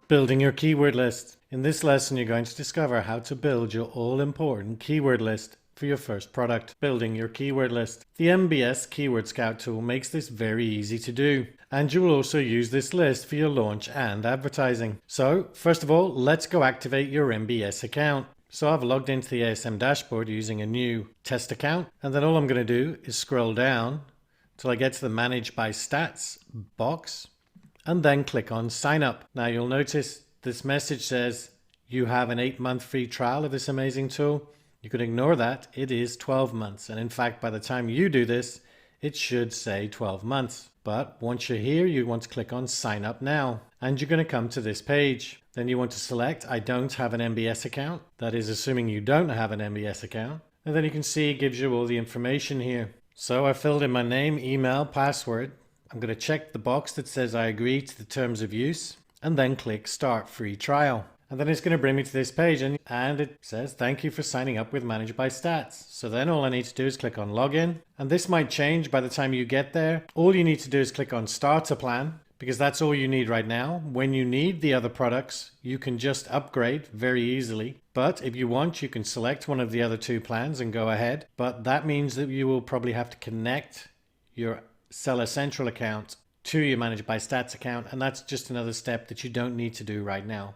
Building your keyword list. In this lesson, you're going to discover how to build your all-important keyword list for your first product. Building your keyword list. The MBS Keyword Scout tool makes this very easy to do, and you will also use this list for your launch and advertising. So, first of all, let's go activate your MBS account. So I've logged into the ASM dashboard using a new test account, and then all I'm going to do is scroll down till I get to the Manage by Stats box, and then click on Sign Up. Now you'll notice this message says you have an 8-month free trial of this amazing tool. You could ignore that. It is 12 months. And in fact, by the time you do this, it should say 12 months. But once you're here, you want to click on Sign Up Now. And you're going to come to this page. Then you want to select I don't have an MBS account. That is assuming you don't have an MBS account. And then you can see it gives you all the information here. So I filled in my name, email, password. I'm going to check the box that says I agree to the terms of use and then click Start Free Trial. And then it's going to bring me to this page and it says thank you for signing up with Manage by Stats. So then all I need to do is click on Login, and this might change by the time you get there. All you need to do is click on Start a Plan, because that's all you need right now. When you need the other products, you can just upgrade very easily. But if you want, you can select one of the other two plans and go ahead. But that means that you will probably have to connect your Seller Central account to your Manage by Stats account, and that's just another step that you don't need to do right now.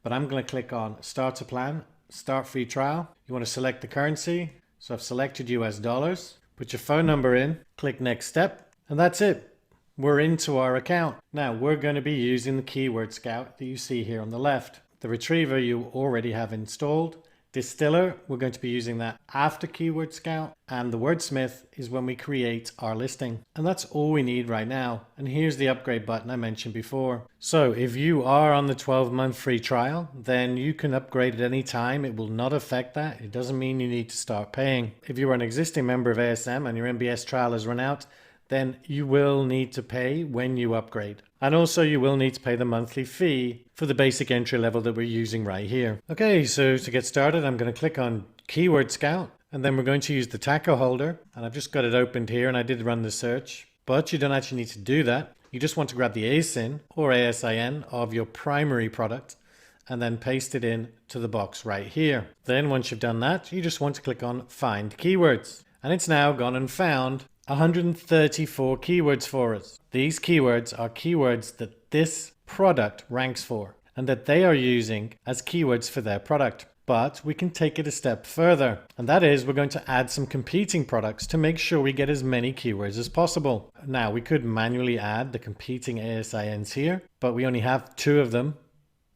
But I'm going to click on Start a Plan, Start Free Trial. You want to select the currency. So I've selected US dollars. Put your phone number in, click Next Step, and that's it. We're into our account. Now we're going to be using the Keyword Scout that you see here on the left. The Retriever you already have installed. Distiller, we're going to be using that after Keyword Scout, and the Wordsmith is when we create our listing. And that's all we need right now. And here's the upgrade button I mentioned before. So if you are on the 12-month free trial, then you can upgrade at any time. It will not affect that. It doesn't mean you need to start paying. If you are an existing member of ASM and your MBS trial has run out, then you will need to pay when you upgrade. And also you will need to pay the monthly fee for the basic entry level that we're using right here. Okay, so to get started, I'm going to click on Keyword Scout, and then we're going to use the taco holder. And I've just got it opened here, and I did run the search, but you don't actually need to do that. You just want to grab the ASIN or ASIN of your primary product and then paste it in to the box right here. Then once you've done that, you just want to click on Find Keywords. And it's now gone and found 134 keywords for us. These keywords are keywords that this product ranks for and that they are using as keywords for their product. But we can take it a step further, and that is we're going to add some competing products to make sure we get as many keywords as possible. Now we could manually add the competing ASINs here, but we only have 2 of them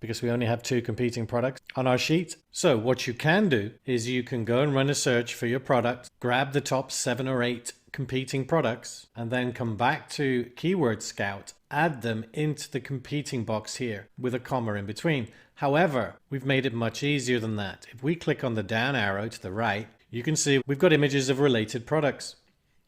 because we only have 2 competing products on our sheet. So what you can do is you can go and run a search for your product, grab the top 7 or 8 competing products, and then come back to Keyword Scout, add them into the competing box here with a comma in between. However, we've made it much easier than that. If we click on the down arrow to the right, you can see we've got images of related products.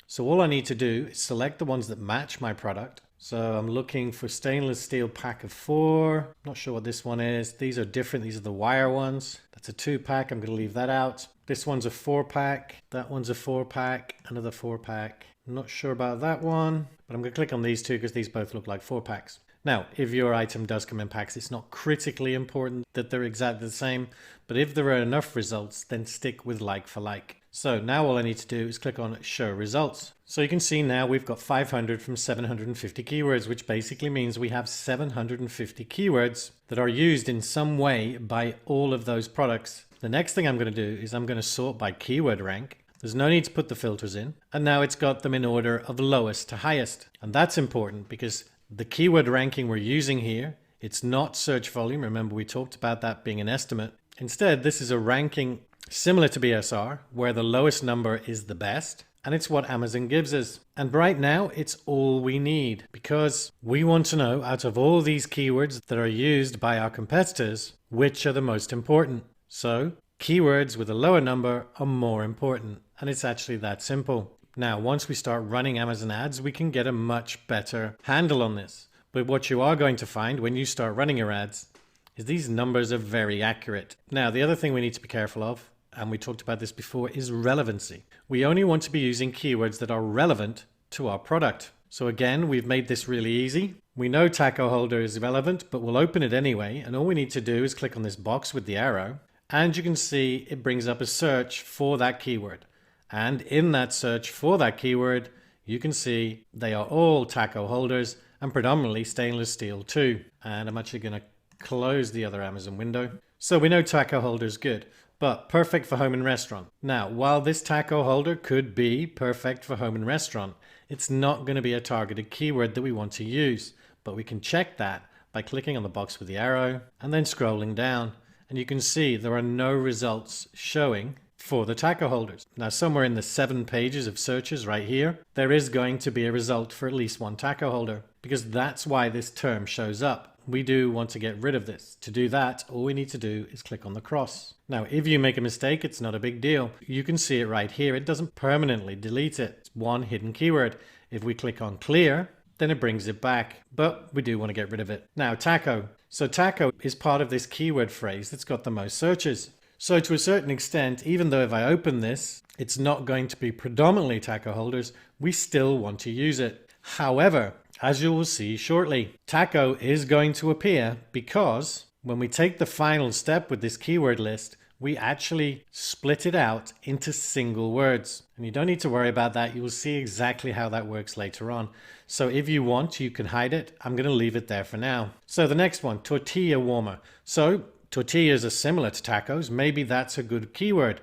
So all I need to do is select the ones that match my product. So I'm looking for stainless steel pack of 4. Not sure what this one is. These are different. These are the wire ones. That's a 2-pack. I'm going to leave that out. This one's a 4-pack. That one's a 4-pack. Another 4-pack. Not sure about that one, but I'm going to click on these 2 because these both look like 4-packs. Now, if your item does come in packs, it's not critically important that they're exactly the same, but if there are enough results, then stick with like for like. So now all I need to do is click on Show Results. So you can see now we've got 500 from 750 keywords, which basically means we have 750 keywords that are used in some way by all of those products. The next thing I'm going to do is I'm going to sort by keyword rank. There's no need to put the filters in. And now it's got them in order of lowest to highest. And that's important because the keyword ranking we're using here, it's not search volume. Remember, we talked about that being an estimate. Instead, this is a ranking similar to BSR, where the lowest number is the best. And it's what Amazon gives us. And right now, it's all we need because we want to know out of all these keywords that are used by our competitors, which are the most important. So keywords with a lower number are more important. And it's actually that simple. Now, once we start running Amazon ads, we can get a much better handle on this. But what you are going to find when you start running your ads is these numbers are very accurate. Now, the other thing we need to be careful of, and we talked about this before, is relevancy. We only want to be using keywords that are relevant to our product. So again, we've made this really easy. We know taco holder is relevant, but we'll open it anyway. And all we need to do is click on this box with the arrow. And you can see it brings up a search for that keyword. And in that search for that keyword, you can see they are all taco holders and predominantly stainless steel too. And I'm actually going to close the other Amazon window. So we know taco holder is good, but perfect for home and restaurant. Now, while this taco holder could be perfect for home and restaurant, it's not going to be a targeted keyword that we want to use. But we can check that by clicking on the box with the arrow and then scrolling down. And you can see there are no results showing for the taco holders. Now, somewhere in the 7 pages of searches right here, there is going to be a result for at least one taco holder, because that's why this term shows up. We do want to get rid of this. To do that, all we need to do is click on the cross. Now, if you make a mistake, it's not a big deal. You can see it right here. It doesn't permanently delete it. It's one hidden keyword. If we click on clear, then it brings it back, but we do want to get rid of it. Now, taco. So taco is part of this keyword phrase that's got the most searches. So to a certain extent, even though if I open this, it's not going to be predominantly taco holders, we still want to use it. However, as you will see shortly, taco is going to appear because when we take the final step with this keyword list, we actually split it out into single words. And you don't need to worry about that. You will see exactly how that works later on. So if you want, you can hide it. I'm going to leave it there for now. So the next one, tortilla warmer. So tortillas are similar to tacos. Maybe that's a good keyword.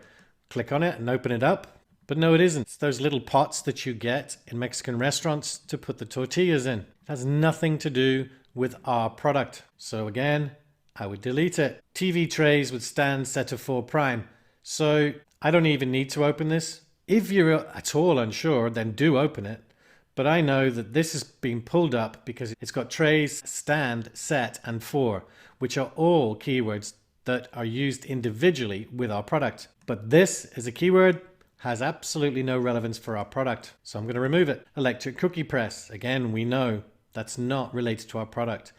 Click on it and open it up. But no, it isn't. It's those little pots that you get in Mexican restaurants to put the tortillas in. It has nothing to do with our product. So again, I would delete it. TV trays with stands set to 4 prime. So I don't even need to open this. If you're at all unsure, then do open it. But I know that this is being pulled up because it's got trays, stand, set, and 4, which are all keywords that are used individually with our product. But this is a keyword, has absolutely no relevance for our product. So I'm going to remove it. Electric cookie press. Again, we know that's not related to our product.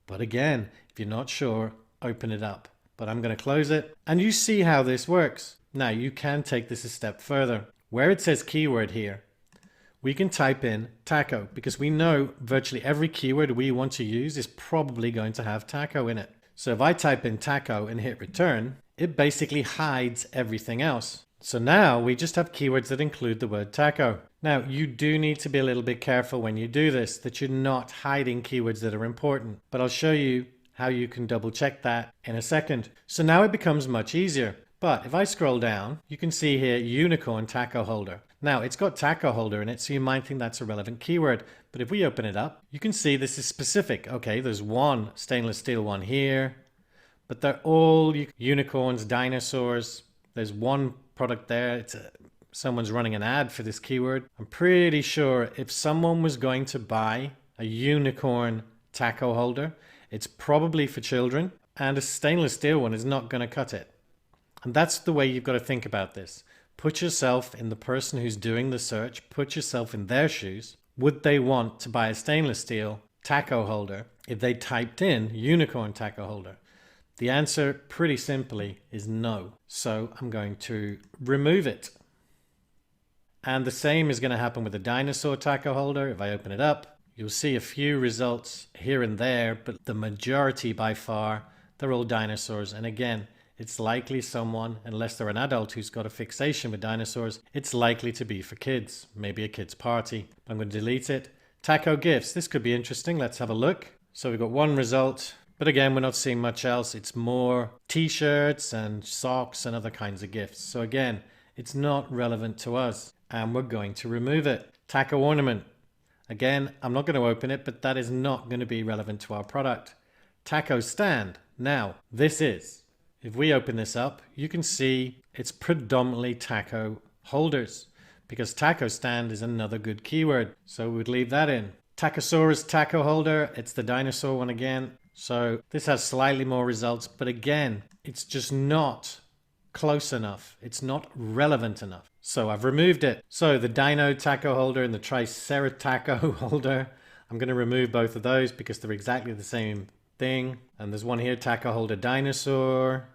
But again, if you're not sure, open it up. But I'm going to close it. And you see how this works. Now you can take this a step further. Where it says keyword here, we can type in taco because we know virtually every keyword we want to use is probably going to have taco in it. So if I type in taco and hit return, it basically hides everything else. So now we just have keywords that include the word taco. Now you do need to be a little bit careful when you do this, that you're not hiding keywords that are important. But I'll show you how you can double check that in a second. So now it becomes much easier. But if I scroll down, you can see here unicorn taco holder. Now it's got taco holder in it, so you might think that's a relevant keyword. But if we open it up, you can see this is specific. Okay, there's one stainless steel one here, but they're all unicorns, dinosaurs. There's one product there. Someone's running an ad for this keyword. I'm pretty sure if someone was going to buy a unicorn taco holder, it's probably for children, and a stainless steel one is not going to cut it. And that's the way you've got to think about this. Put yourself in the person who's doing the search, put yourself in their shoes. Would they want to buy a stainless steel taco holder if they typed in unicorn taco holder? The answer pretty simply is no. So I'm going to remove it. And the same is going to happen with the dinosaur taco holder. If I open it up, you'll see a few results here and there, but the majority by far, they're all dinosaurs. And again, it's likely someone, unless they're an adult who's got a fixation with dinosaurs, it's likely to be for kids, maybe a kid's party. I'm going to delete it. Taco gifts. This could be interesting. Let's have a look. So we've got one result, but again, we're not seeing much else. It's more t-shirts and socks and other kinds of gifts. So again, it's not relevant to us and we're going to remove it. Taco ornament. Again, I'm not going to open it, but that is not going to be relevant to our product. Taco stand. Now, this is. If we open this up, you can see it's predominantly taco holders because taco stand is another good keyword. So we would leave that in. Tacosaurus taco holder. It's the dinosaur one again. So this has slightly more results, but again, it's just not close enough. It's not relevant enough. So I've removed it. So the dino taco holder and the tricerataco holder, I'm going to remove both of those because they're exactly the same thing. And there's one here, taco holder dinosaur.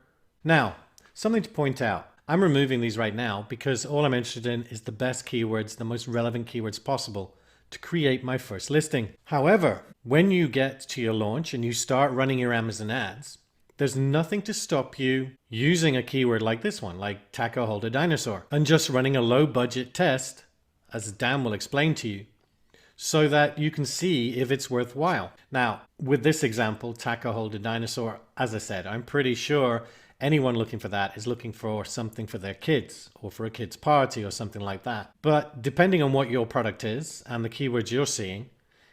Now, something to point out. I'm removing these right now because all I'm interested in is the best keywords, the most relevant keywords possible to create my first listing. However, when you get to your launch and you start running your Amazon ads, there's nothing to stop you using a keyword like this one, like taco holder dinosaur, and just running a low budget test, as Dan will explain to you, so that you can see if it's worthwhile. Now, with this example, taco holder dinosaur, as I said, I'm pretty sure anyone looking for that is looking for something for their kids or for a kid's party or something like that. But depending on what your product is and the keywords you're seeing,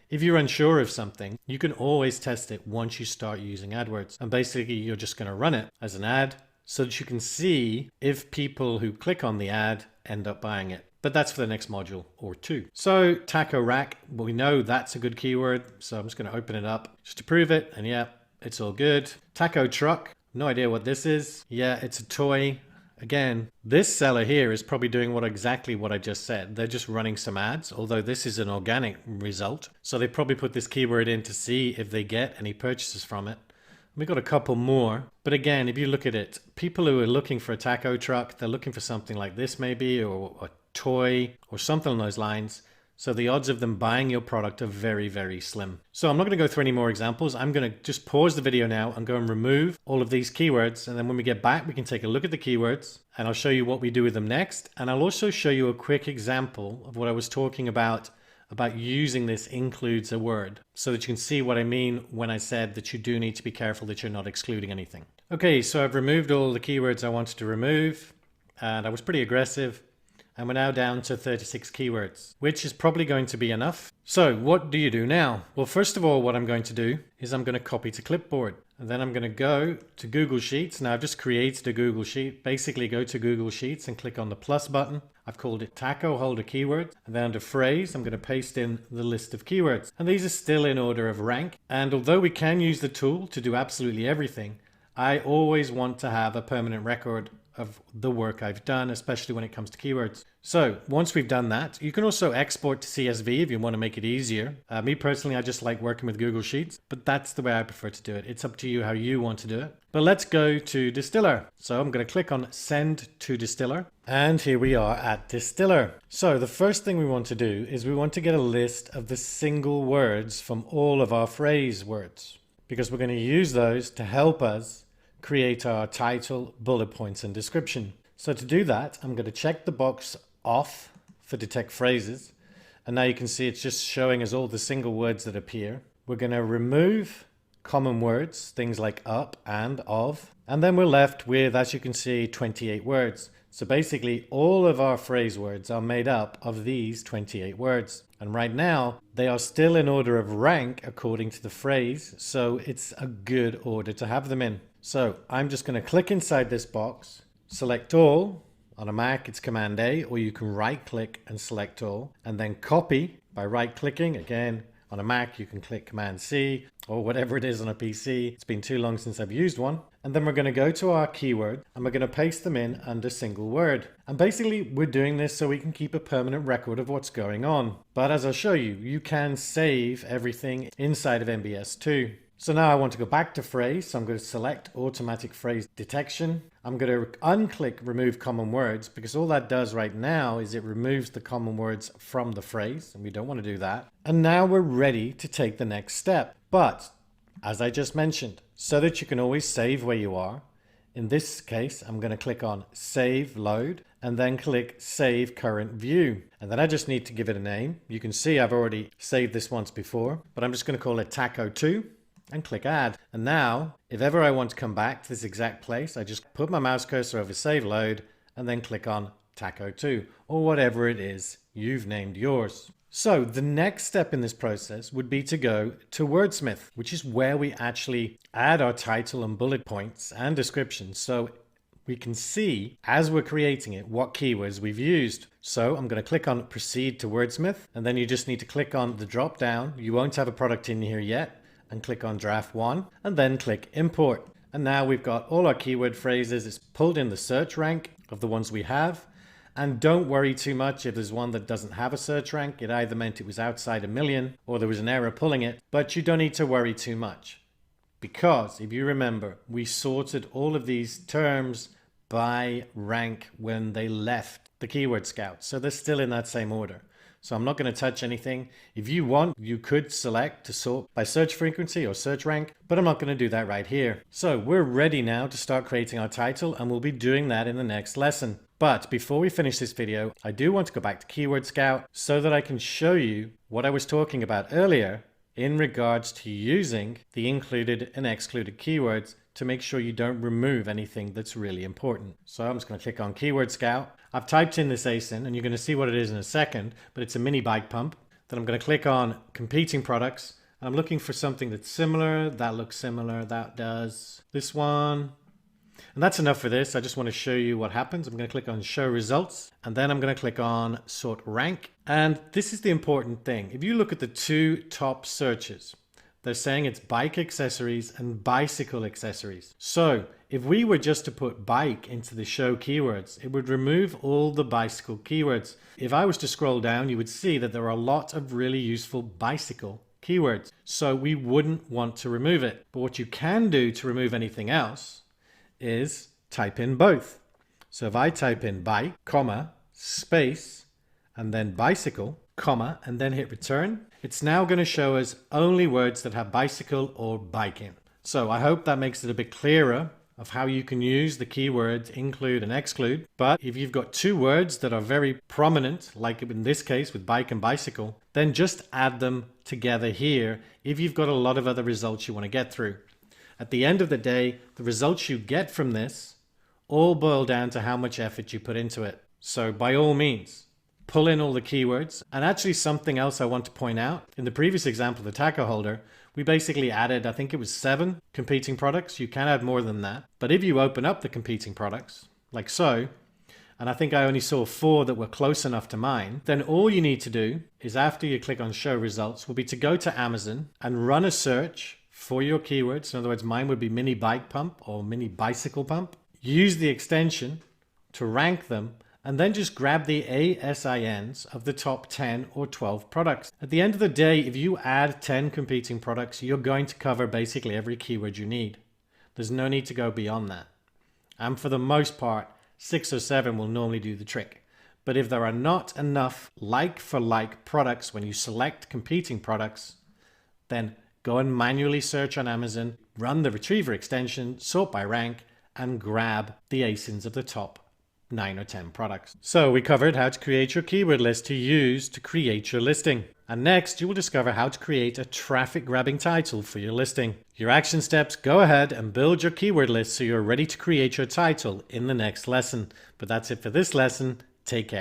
if you're unsure of something, you can always test it once you start using AdWords. And basically, you're just going to run it as an ad so that you can see if people who click on the ad end up buying it. But that's for the next module or two. So taco rack, well, we know that's a good keyword. So I'm just going to open it up just to prove it. And yeah, it's all good. Taco truck, no idea what this is. Yeah, it's a toy. Again, this seller here is probably doing exactly what I just said. They're just running some ads, although this is an organic result. So they probably put this keyword in to see if they get any purchases from it. We've got a couple more. But again, if you look at it, people who are looking for a taco truck, they're looking for something like this maybe, or a toy or something along those lines. So the odds of them buying your product are very, very slim. So I'm not going to go through any more examples. I'm going to just pause the video now and go and remove all of these keywords. And then when we get back, we can take a look at the keywords and I'll show you what we do with them next. And I'll also show you a quick example of what I was talking about using this includes a word, so that you can see what I mean when I said that you do need to be careful that you're not excluding anything. Okay, so I've removed all the keywords I wanted to remove and I was pretty aggressive. And we're now down to 36 keywords, which is probably going to be enough. So what do you do now? Well, first of all, what I'm going to do is I'm going to copy to clipboard. And then I'm going to go to Google Sheets. Now I've just created a Google Sheet. Basically go to Google Sheets and click on the plus button. I've called it taco holder keyword. And then under phrase, I'm going to paste in the list of keywords. And these are still in order of rank. And although we can use the tool to do absolutely everything, I always want to have a permanent record of the work I've done, especially when it comes to keywords. So once we've done that, you can also export to CSV if you want to make it easier. Me personally, I just like working with Google Sheets, but that's the way I prefer to do it. It's up to you how you want to do it. But let's go to Distiller. So I'm going to click on Send to Distiller. And here we are at Distiller. So the first thing we want to do is we want to get a list of the single words from all of our phrase words, because we're going to use those to help us create our title, bullet points, and description. So to do that, I'm going to check the box off for detect phrases. And now you can see it's just showing us all the single words that appear. We're going to remove common words, things like up and of. And then we're left with, as you can see, 28 words. So basically all of our phrase words are made up of these 28 words. And right now they are still in order of rank according to the phrase. So it's a good order to have them in. So I'm just going to click inside this box, select all. On a Mac, it's Command A, or you can right click and select all, and then copy by right clicking. Again, on a Mac, you can click Command C or whatever it is on a PC. It's been too long since I've used one. And then we're going to go to our keyword and we're going to paste them in under single word. And basically we're doing this so we can keep a permanent record of what's going on. But as I'll show you, you can save everything inside of MBS too. So now I want to go back to phrase. So I'm going to select automatic phrase detection. I'm going to unclick remove common words, because all that does right now is it removes the common words from the phrase, and we don't want to do that. And now we're ready to take the next step. But as I just mentioned, so that you can always save where you are, in this case, I'm going to click on Save Load and then click Save Current View. And then I just need to give it a name. You can see I've already saved this once before, but I'm just going to call it Taco 2. And click add. And now, if ever I want to come back to this exact place, I just put my mouse cursor over save load and then click on Taco 2 or whatever it is you've named yours. So the next step in this process would be to go to Wordsmith, which is where we actually add our title and bullet points and descriptions. So we can see as we're creating it what keywords we've used. So I'm going to click on proceed to Wordsmith, and then you just need to click on the drop down. You won't have a product in here yet. And click on draft 1 and then click import. And now we've got all our keyword phrases. It's pulled in the search rank of the ones we have. And don't worry too much if there's one that doesn't have a search rank. It either meant it was outside a million or there was an error pulling it, but you don't need to worry too much. Because if you remember, we sorted all of these terms by rank when they left the Keyword Scout. So they're still in that same order. So I'm not going to touch anything. If you want, you could select to sort by search frequency or search rank, but I'm not going to do that right here. So we're ready now to start creating our title, and we'll be doing that in the next lesson. But before we finish this video, I do want to go back to Keyword Scout so that I can show you what I was talking about earlier in regards to using the included and excluded keywords to make sure you don't remove anything that's really important. So I'm just going to click on Keyword Scout. I've typed in this ASIN and you're going to see what it is in a second, but it's a mini bike pump. Then I'm going to click on competing products. I'm looking for something that's similar. That looks similar. That does. This one. And that's enough for this. I just want to show you what happens. I'm going to click on show results, and then I'm going to click on sort rank. And this is the important thing. If you look at the two top searches, they're saying it's bike accessories and bicycle accessories. So if we were just to put bike into the show keywords, it would remove all the bicycle keywords. If I was to scroll down, you would see that there are a lot of really useful bicycle keywords. So we wouldn't want to remove it. But what you can do to remove anything else is type in both. So if I type in bike, comma, space, and then bicycle, comma, and then hit return, it's now going to show us only words that have bicycle or bike in. So I hope that makes it a bit clearer of how you can use the keywords include and exclude. But if you've got two words that are very prominent, like in this case with bike and bicycle, then just add them together here if you've got a lot of other results you want to get through. At the end of the day, the results you get from this all boil down to how much effort you put into it. So by all means, pull in all the keywords. And actually something else I want to point out, in the previous example, the taco holder, we basically added, I think it was 7 competing products. You can add more than that. But if you open up the competing products, like so, and I think I only saw 4 that were close enough to mine, then all you need to do is after you click on show results will be to go to Amazon and run a search for your keywords. In other words, mine would be mini bike pump or mini bicycle pump. Use the extension to rank them and then just grab the ASINs of the top 10 or 12 products. At the end of the day, if you add 10 competing products, you're going to cover basically every keyword you need. There's no need to go beyond that. And for the most part, 6 or 7 will normally do the trick. But if there are not enough like for like products when you select competing products, then go and manually search on Amazon, run the retriever extension, sort by rank, and grab the ASINs of the top 9 or 10 products. So we covered how to create your keyword list to use to create your listing. And next, you will discover how to create a traffic-grabbing title for your listing. Your action steps: go ahead and build your keyword list so you're ready to create your title in the next lesson. But that's it for this lesson. Take care.